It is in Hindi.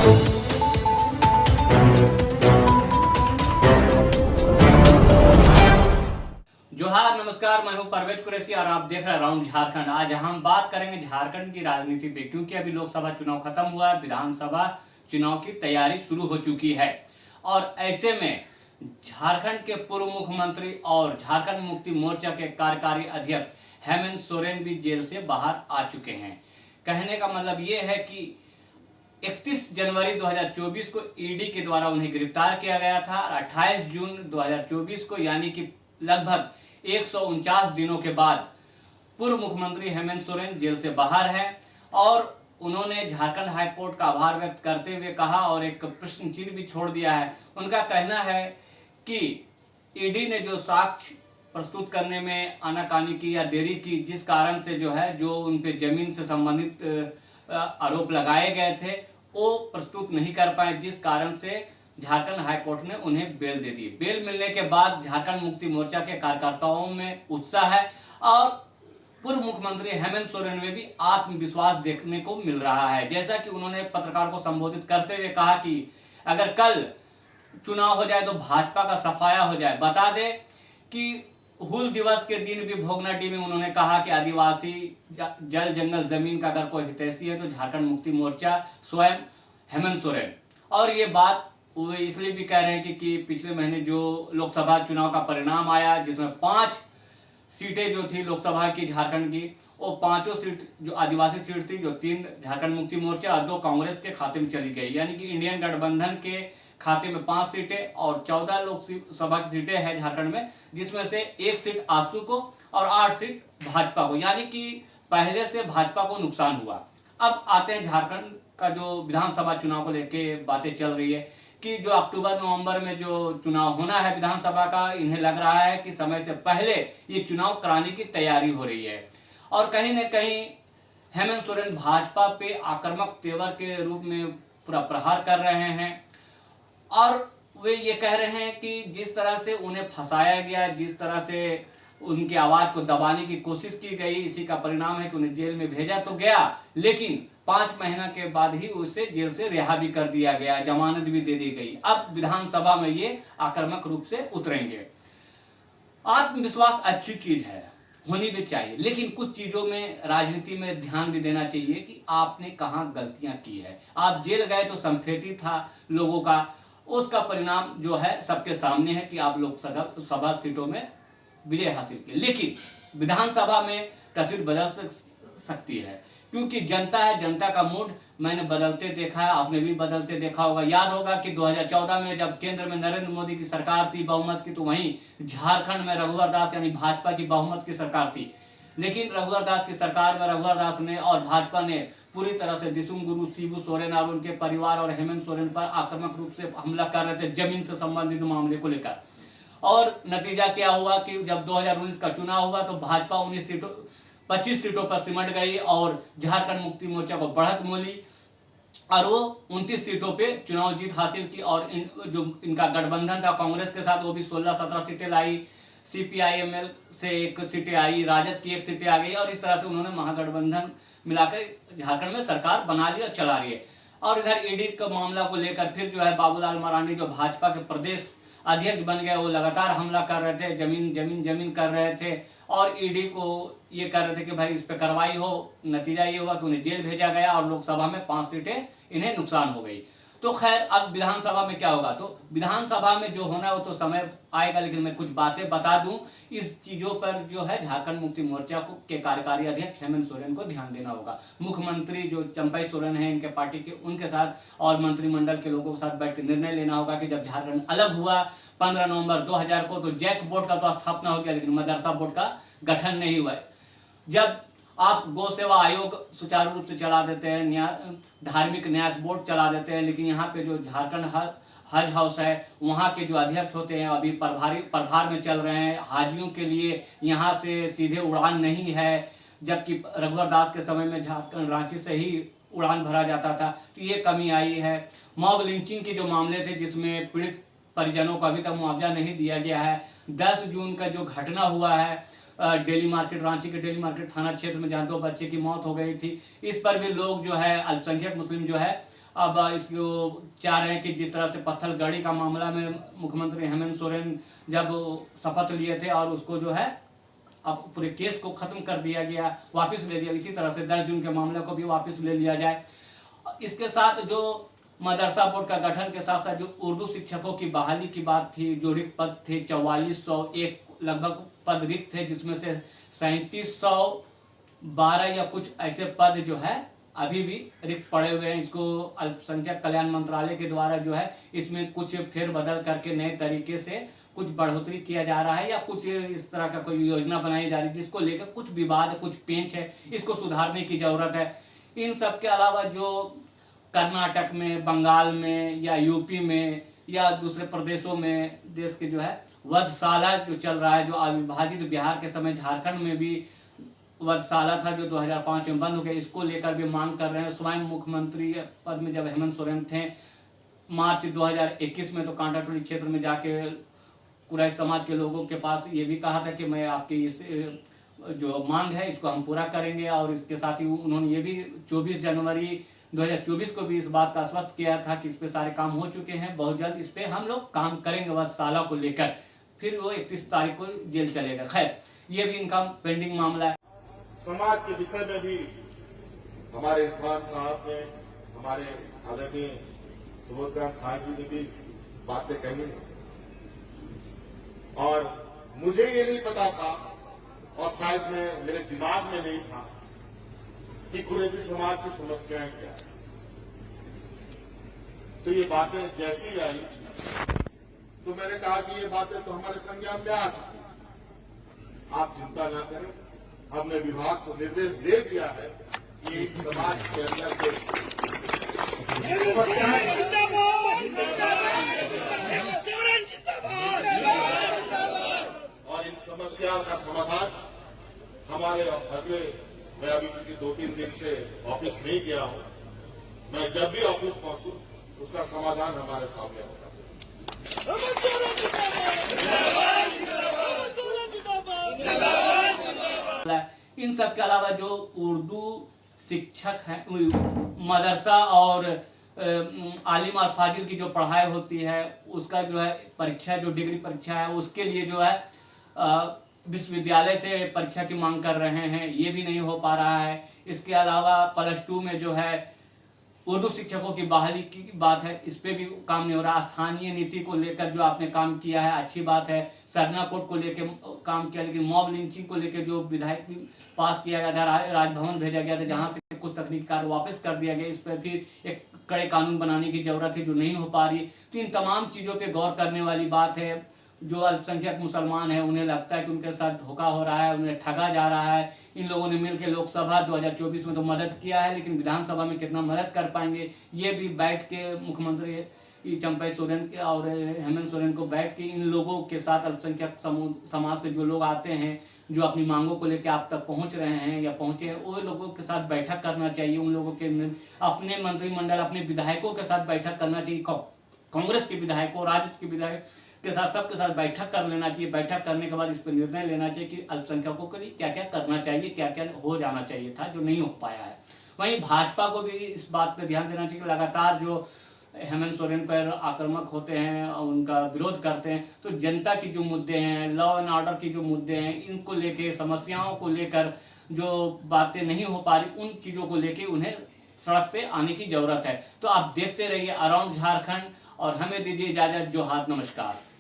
जोहार, नमस्कार। मैं हूं परवेज कुरैशी और आप देख रहे हैं राउंड झारखंड। आज हम बात करेंगे झारखंड की राजनीति पे, क्योंकि अभी लोकसभा चुनाव खत्म हुआ है, विधानसभा चुनाव की तैयारी शुरू हो चुकी है और ऐसे में झारखंड के पूर्व मुख्यमंत्री और झारखंड मुक्ति मोर्चा के कार्यकारी अध्यक्ष हेमंत सोरेन भी जेल से बाहर आ चुके हैं। कहने का मतलब ये है कि 31 जनवरी 2024 को ईडी के द्वारा उन्हें गिरफ्तार किया गया था और 28 जून 2024 को, यानी कि लगभग 149 दिनों के बाद पूर्व मुख्यमंत्री हेमंत सोरेन जेल से बाहर हैं और उन्होंने झारखंड हाईकोर्ट का आभार व्यक्त करते हुए कहा और एक प्रश्न चिन्ह भी छोड़ दिया है। उनका कहना है कि ईडी ने जो साक्ष्य प्रस्तुत करने में आनाकानी की या देरी की, जिस कारण से जो उन पे जमीन से संबंधित आरोप लगाए गए थे वो प्रस्तुत नहीं कर पाए, जिस कारण से झारखंड हाईकोर्ट ने उन्हें बेल दे दी। बेल मिलने के बाद झारखंड मुक्ति मोर्चा के कार्यकर्ताओं में उत्साह है और पूर्व मुख्यमंत्री हेमंत सोरेन में भी आत्मविश्वास देखने को मिल रहा है। जैसा कि उन्होंने पत्रकार को संबोधित करते हुए कहा कि अगर कल चुनाव हो जाए तो भाजपा का सफाया हो जाए। बता दें कि हूल दिवस के दिन भी भोगनाडीह में उन्होंने कहा कि आदिवासी जल जंगल जमीन का अगर कोई हितैषी है तो झारखंड मुक्ति मोर्चा स्वयं हेमंत सोरेन। और ये बात वो इसलिए भी कह रहे हैं कि पिछले महीने जो लोकसभा चुनाव का परिणाम आया, जिसमें 5 सीटें जो थी लोकसभा की झारखंड की, वो पांचों सीट जो आदिवासी सीट थी, जो 3 झारखंड मुक्ति मोर्चा और 2 कांग्रेस के खाते में चली गई, यानी कि इंडियन गठबंधन के खाते में 5 सीटें और 14 लोकसभा की सीटें हैं झारखंड में, जिसमें से 1 सीट आजसू को और 8 सीट भाजपा को, यानी कि पहले से भाजपा को नुकसान हुआ। अब आते हैं झारखंड का जो विधानसभा चुनाव को लेके बातें चल रही है कि जो अक्टूबर नवंबर में जो चुनाव होना है विधानसभा का, इन्हें लग रहा है कि समय से पहले ये चुनाव कराने की तैयारी हो रही है और कहीं न कहीं हेमंत सोरेन भाजपा पे आक्रामक तेवर के रूप में पूरा प्रहार कर रहे हैं और वे ये कह रहे हैं कि जिस तरह से उन्हें फंसाया गया, जिस तरह से उनकी आवाज को दबाने की कोशिश की गई, इसी का परिणाम है कि उन्हें जेल में भेजा तो गया, लेकिन 5 महीना के बाद ही उसे जेल से रिहा भी कर दिया गया, जमानत भी दे दी गई। अब विधानसभा में ये आक्रामक रूप से उतरेंगे। आत्मविश्वास अच्छी चीज है, होनी भी चाहिए, लेकिन कुछ चीजों में राजनीति में ध्यान भी देना चाहिए कि आपने कहां गलतियां की है। आप जेल गए तो संफेदी था लोगों का, उसका परिणाम जो है सबके सामने है कि आप लोकसभा सीटों में विजय हासिल की, लेकिन विधानसभा में तस्वीर बदल सकती है, क्योंकि जनता है, जनता का मूड मैंने बदलते देखा है, आपने भी बदलते देखा होगा। याद होगा कि 2014 में जब केंद्र में नरेंद्र मोदी की सरकार थी बहुमत की, तो वहीं झारखंड में रघुवर दास यानी भाजपा की बहुमत की सरकार थी, लेकिन रघुवर दास की सरकार में रघुवर दास ने और भाजपा ने पूरी तरह से दिसुम गुरु शिबू सोरेन और उनके परिवार और हेमंत सोरेन पर आक्रामक रूप से हमला कर रहे थे जमीन से संबंधित मामले को लेकर। और नतीजा क्या हुआ कि जब 2019 का चुनाव हुआ तो भाजपा 25 सीटों पर सिमट गई और झारखंड मुक्ति मोर्चा को बढ़त मिली और वो 29 सीटों पे चुनाव जीत हासिल की और जो इनका गठबंधन था कांग्रेस के साथ, वो भी 16-17 सीटें लाई, CPIML से 1 सीटें आई, राजद की 1 सीटें आ गई और इस तरह से उन्होंने महागठबंधन मिलाकर झारखंड में सरकार बना ली और चला रही है। और इधर ईडी का मामला को लेकर फिर जो है बाबूलाल मरांडी जो भाजपा के प्रदेश अध्यक्ष बन गए, वो लगातार हमला कर रहे थे, जमीन कर रहे थे और ईडी को ये कर रहे थे कि भाई इस पे कार्रवाई हो। नतीजा ये हुआ कि उन्हें जेल भेजा गया और लोकसभा में 5 सीटें इन्हें नुकसान हो गई। तो खैर अब विधानसभा में क्या होगा, तो विधानसभा में जो होना है वो तो समय आएगा, लेकिन मैं कुछ बातें बता दूं इस चीजों पर जो है झारखंड मुक्ति मोर्चा के कार्यकारी अध्यक्ष हेमंत सोरेन को ध्यान देना होगा। मुख्यमंत्री जो चंपई सोरेन है इनके पार्टी के, उनके साथ और मंत्रिमंडल के लोगों के साथ बैठ कर निर्णय लेना होगा कि जब झारखंड अलग हुआ 15 नवंबर 2000 को, तो जैक बोर्ड का तो स्थापना हो गया, लेकिन मदरसा बोर्ड का गठन नहीं हुआ। जब आप गौ सेवा आयोग सुचारू रूप से चला देते हैं, धार्मिक न्यास बोर्ड चला देते हैं, लेकिन यहाँ पे जो झारखंड हज हाउस है वहाँ के जो अध्यक्ष होते हैं अभी प्रभार में चल रहे हैं, हाजियों के लिए यहाँ से सीधे उड़ान नहीं है, जबकि रघुवर दास के समय में झारखंड रांची से ही उड़ान भरा जाता था, तो ये कमी आई है। मॉब लिंचिंग के जो मामले थे जिसमें पीड़ित परिजनों को अभी तक मुआवजा नहीं दिया गया है। 10 जून का जो घटना हुआ है डेली मार्केट, रांची के डेली मार्केट थाना क्षेत्र में जहाँ 2 बच्चे की मौत हो गई थी, इस पर भी लोग जो है अल्पसंख्यक मुस्लिम जो है अब इसको चाह रहे हैं कि जिस तरह से पत्थलगड़ी का मामला में मुख्यमंत्री हेमंत सोरेन जब शपथ लिए थे और उसको जो है अब पूरे केस को खत्म कर दिया गया, वापस ले लिया, इसी तरह से 10 जून के मामले को भी वापस ले लिया जाए। इसके साथ जो मदरसा बोर्ड का गठन के साथ साथ जो उर्दू शिक्षकों की बहाली की बात थी, जो रिक्त पद थे 4401 लगभग पद रिक्त थे, जिसमें से 3712 या कुछ ऐसे पद जो है अभी भी रिक्त पड़े हुए हैं। इसको अल्पसंख्यक कल्याण मंत्रालय के द्वारा जो है इसमें कुछ फेरबदल करके नए तरीके से कुछ बढ़ोतरी किया जा रहा है या कुछ इस तरह का कोई योजना बनाई जा रही है जिसको लेकर कुछ विवाद, कुछ पेंच है, इसको सुधारने की जरूरत है। इन सब के अलावा जो कर्नाटक में, बंगाल में या यूपी में या दूसरे प्रदेशों में देश के जो है वधशाला जो चल रहा है, जो अविभाजित बिहार के समय झारखंड में भी वधशाला था जो 2005 में बंद हो गया, इसको लेकर भी मांग कर रहे हैं। स्वयं मुख्यमंत्री पद में जब हेमंत सोरेन थे मार्च 2021 में, तो कांटाटोली क्षेत्र में जाके कुराई समाज के लोगों के पास ये भी कहा था कि मैं आपकी इस जो मांग है इसको हम पूरा करेंगे, और इसके साथ ही उन्होंने ये भी 24 जनवरी 2024 को भी इस बात का आश्वस्त किया था कि इस पे सारे काम हो चुके हैं, बहुत जल्द इस पे हम लोग काम करेंगे वधशाला को लेकर। फिर वो 31 तारीख को जेल चलेगा। खैर, ये भी इनका पेंडिंग मामला है। समाज के विषय में भी हमारे इरफान साहब ने, हमारे आदरणीय सुबोधकांत साहब जी ने भी बातें कही, और मुझे ये नहीं पता था और शायद मेरे दिमाग में नहीं था कि कुरैशी समाज की समस्याएं क्या है। तो ये बातें जैसी आई तो मैंने कहा कि ये बातें तो हमारे संज्ञान में आ चुकी, आप चिंता ना करें। हमने विभाग को निर्देश दे दिया है कि समाज के अंदर के और इन समस्याओं का समाधान हमारे अगले, मैं अभी क्योंकि 2-3 दिन से ऑफिस नहीं गया हूं, मैं जब भी ऑफिस पहुंचूं उसका समाधान हमारे सामने होगा। इन सब के अलावा जो उर्दू शिक्षक हैं, मदरसा और आलिम और फाजिल की जो पढ़ाई होती है उसका जो है परीक्षा, जो डिग्री परीक्षा है उसके लिए जो है विश्वविद्यालय से परीक्षा की मांग कर रहे हैं, ये भी नहीं हो पा रहा है। इसके अलावा +2 में जो है उर्दू शिक्षकों की बहाली की बात है, इस पे भी काम नहीं हो रहा। स्थानीय नीति को लेकर जो आपने काम किया है अच्छी बात है, सरना कोड को लेकर काम किया, लेकिन मॉब लिंचिंग को लेकर जो विधायक पास किया गया था, राजभवन भेजा गया था, जहां से कुछ तकनीकी कार्य वापस कर दिया गया, इस पर फिर एक कड़े कानून बनाने की जरूरत है जो नहीं हो पा रही। तो इन तमाम चीजों पर गौर करने वाली बात है। जो अल्पसंख्यक मुसलमान हैं उन्हें लगता है कि उनके साथ धोखा हो रहा है, उन्हें ठगा जा रहा है। इन लोगों ने मिलकर लोकसभा 2024 में तो मदद किया है, लेकिन विधानसभा में कितना मदद कर पाएंगे, ये भी बैठ के मुख्यमंत्री चंपई सोरेन के और हेमंत सोरेन को बैठ के इन लोगों के साथ, अल्पसंख्यक समाज से जो लोग आते हैं, जो अपनी मांगों को लेकर आप तक पहुंच रहे हैं या पहुंचे हैं, वो लोगों के साथ बैठक करना चाहिए। उन लोगों के अपने मंत्रिमंडल, अपने विधायकों के साथ बैठक करना चाहिए। कांग्रेस के विधायकों, राजद के विधायक के साथ, सबके साथ बैठक कर लेना चाहिए। बैठक करने के बाद इस पर निर्णय लेना चाहिए कि अल्पसंख्यकों के लिए क्या क्या करना चाहिए, क्या क्या हो जाना चाहिए था जो नहीं हो पाया है। वहीं भाजपा को भी इस बात पर ध्यान देना चाहिए कि लगातार जो हेमंत सोरेन पर आक्रामक होते हैं और उनका विरोध करते हैं, तो जनता की जो मुद्दे हैं, लॉ एंड ऑर्डर की जो मुद्दे हैं, इनको लेके, समस्याओं को लेकर जो बातें नहीं हो पा रही, उन चीज़ों को लेके उन्हें सड़क पे आने की जरूरत है। तो आप देखते रहिए अराउंड झारखंड और हमें दीजिए इजाजत। जोहार, नमस्कार।